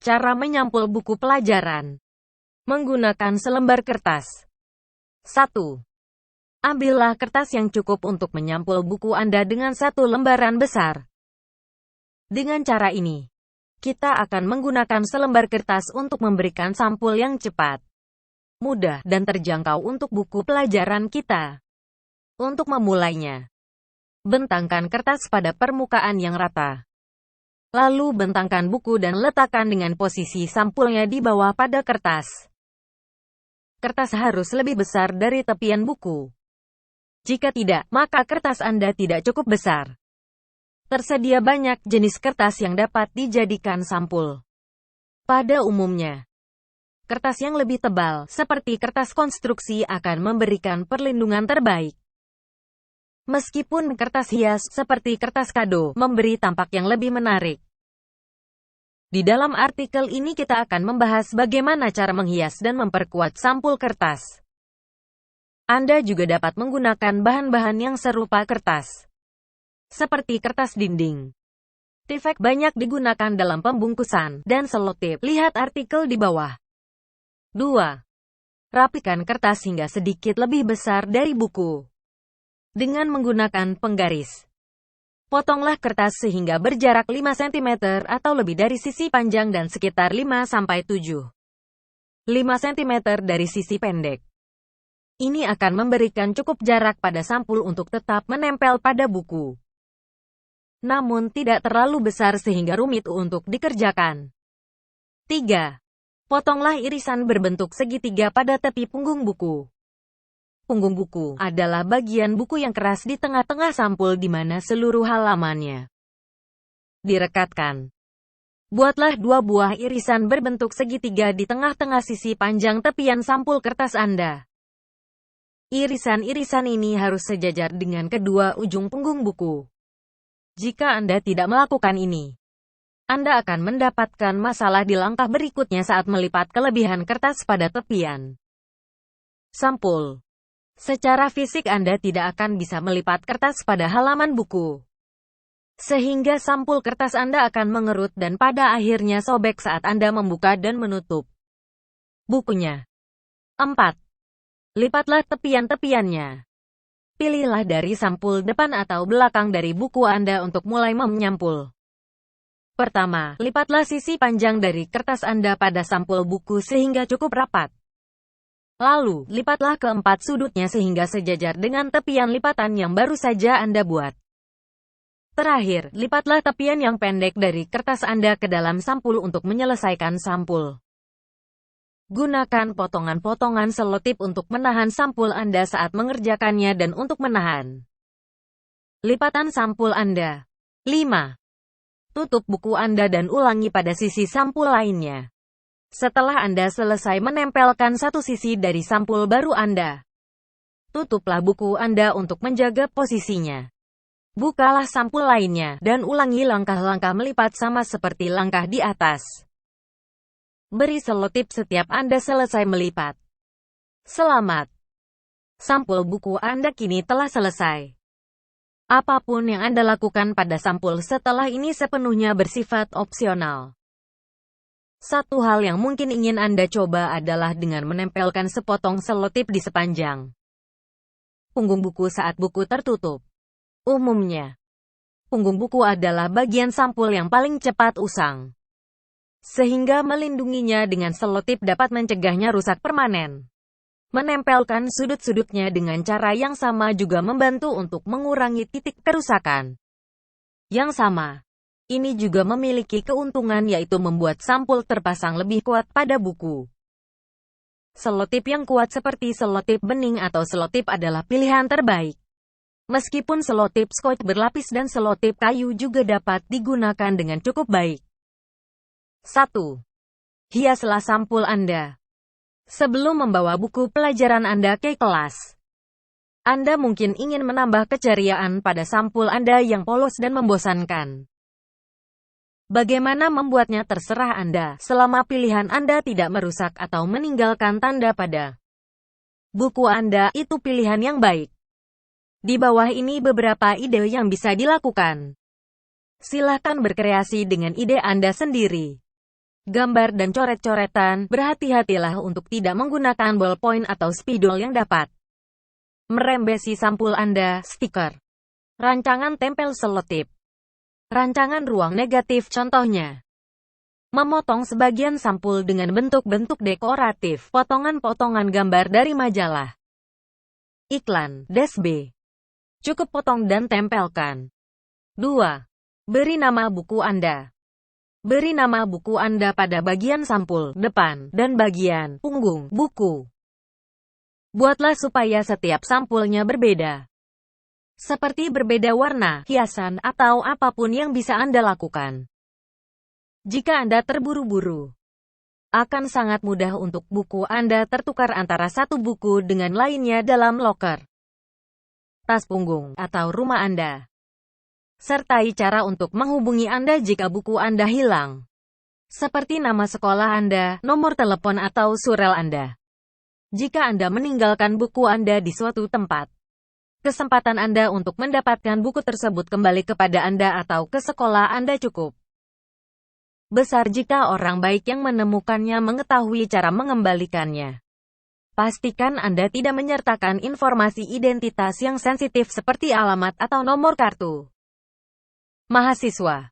Cara menyampul buku pelajaran. Menggunakan selembar kertas. 1. Ambillah kertas yang cukup untuk menyampul buku Anda dengan satu lembaran besar. Dengan cara ini, kita akan menggunakan selembar kertas untuk memberikan sampul yang cepat, mudah, dan terjangkau untuk buku pelajaran kita. Untuk memulainya, bentangkan kertas pada permukaan yang rata. Lalu bentangkan buku dan letakkan dengan posisi sampulnya di bawah pada kertas. Kertas harus lebih besar dari tepian buku. Jika tidak, maka kertas Anda tidak cukup besar. Tersedia banyak jenis kertas yang dapat dijadikan sampul. Pada umumnya, kertas yang lebih tebal, seperti kertas konstruksi, akan memberikan perlindungan terbaik. Meskipun kertas hias, seperti kertas kado, memberi tampak yang lebih menarik. Di dalam artikel ini kita akan membahas bagaimana cara menghias dan memperkuat sampul kertas. Anda juga dapat menggunakan bahan-bahan yang serupa kertas, seperti kertas dinding. Tifek banyak digunakan dalam pembungkusan, dan selotip. Lihat artikel di bawah. 2. Rapikan kertas hingga sedikit lebih besar dari buku. Dengan menggunakan penggaris, potonglah kertas sehingga berjarak 5 cm atau lebih dari sisi panjang dan sekitar 5–7 cm dari sisi pendek. Ini akan memberikan cukup jarak pada sampul untuk tetap menempel pada buku, namun tidak terlalu besar sehingga rumit untuk dikerjakan. 3. Potonglah irisan berbentuk segitiga pada tepi punggung buku. Punggung buku adalah bagian buku yang keras di tengah-tengah sampul di mana seluruh halamannya direkatkan. Buatlah 2 buah irisan berbentuk segitiga di tengah-tengah sisi panjang tepian sampul kertas Anda. Irisan-irisan ini harus sejajar dengan kedua ujung punggung buku. Jika Anda tidak melakukan ini, Anda akan mendapatkan masalah di langkah berikutnya saat melipat kelebihan kertas pada tepian sampul. Secara fisik Anda tidak akan bisa melipat kertas pada halaman buku, sehingga sampul kertas Anda akan mengerut dan pada akhirnya sobek saat Anda membuka dan menutup bukunya. 4. Lipatlah tepian-tepiannya. Pilihlah dari sampul depan atau belakang dari buku Anda untuk mulai menyampul. Pertama, lipatlah sisi panjang dari kertas Anda pada sampul buku sehingga cukup rapat. Lalu, lipatlah keempat sudutnya sehingga sejajar dengan tepian lipatan yang baru saja Anda buat. Terakhir, lipatlah tepian yang pendek dari kertas Anda ke dalam sampul untuk menyelesaikan sampul. Gunakan potongan-potongan selotip untuk menahan sampul Anda saat mengerjakannya dan untuk menahan lipatan sampul Anda. 5. Tutup buku Anda dan ulangi pada sisi sampul lainnya. Setelah Anda selesai menempelkan satu sisi dari sampul baru Anda, tutuplah buku Anda untuk menjaga posisinya. Bukalah sampul lainnya, dan ulangi langkah-langkah melipat sama seperti langkah di atas. Beri selotip setiap Anda selesai melipat. Selamat! Sampul buku Anda kini telah selesai. Apapun yang Anda lakukan pada sampul setelah ini sepenuhnya bersifat opsional. Satu hal yang mungkin ingin Anda coba adalah dengan menempelkan sepotong selotip di sepanjang punggung buku saat buku tertutup. Umumnya, punggung buku adalah bagian sampul yang paling cepat usang, sehingga melindunginya dengan selotip dapat mencegahnya rusak permanen. Menempelkan sudut-sudutnya dengan cara yang sama juga membantu untuk mengurangi titik kerusakan yang sama. Ini juga memiliki keuntungan yaitu membuat sampul terpasang lebih kuat pada buku. Selotip yang kuat seperti selotip bening atau selotip adalah pilihan terbaik. Meskipun selotip scotch berlapis dan selotip kayu juga dapat digunakan dengan cukup baik. 1. Hiaslah sampul Anda. Sebelum membawa buku pelajaran Anda ke kelas, Anda mungkin ingin menambah keceriaan pada sampul Anda yang polos dan membosankan. Bagaimana membuatnya terserah Anda, selama pilihan Anda tidak merusak atau meninggalkan tanda pada buku Anda, itu pilihan yang baik. Di bawah ini beberapa ide yang bisa dilakukan. Silahkan berkreasi dengan ide Anda sendiri. gambar dan coret-coretan, berhati-hatilah untuk tidak menggunakan ballpoint atau spidol yang dapat merembesi sampul Anda. Stiker, rancangan tempel selotip, rancangan ruang negatif contohnya. Memotong sebagian sampul dengan bentuk-bentuk dekoratif, potongan-potongan gambar dari majalah. Iklan, DSB. Cukup potong dan tempelkan. 2. Beri nama buku Anda. Beri nama buku Anda pada bagian sampul, depan, dan bagian punggung buku. Buatlah supaya setiap sampulnya berbeda. Seperti berbeda warna, hiasan, atau apapun yang bisa Anda lakukan. Jika Anda terburu-buru, akan sangat mudah untuk buku Anda tertukar antara satu buku dengan lainnya dalam loker, tas punggung, atau rumah Anda. Sertai cara untuk menghubungi Anda jika buku Anda hilang, seperti nama sekolah Anda, nomor telepon atau surel Anda. Jika Anda meninggalkan buku Anda di suatu tempat, kesempatan Anda untuk mendapatkan buku tersebut kembali kepada Anda atau ke sekolah Anda cukup besar jika orang baik yang menemukannya mengetahui cara mengembalikannya. Pastikan Anda tidak menyertakan informasi identitas yang sensitif seperti alamat atau nomor kartu mahasiswa.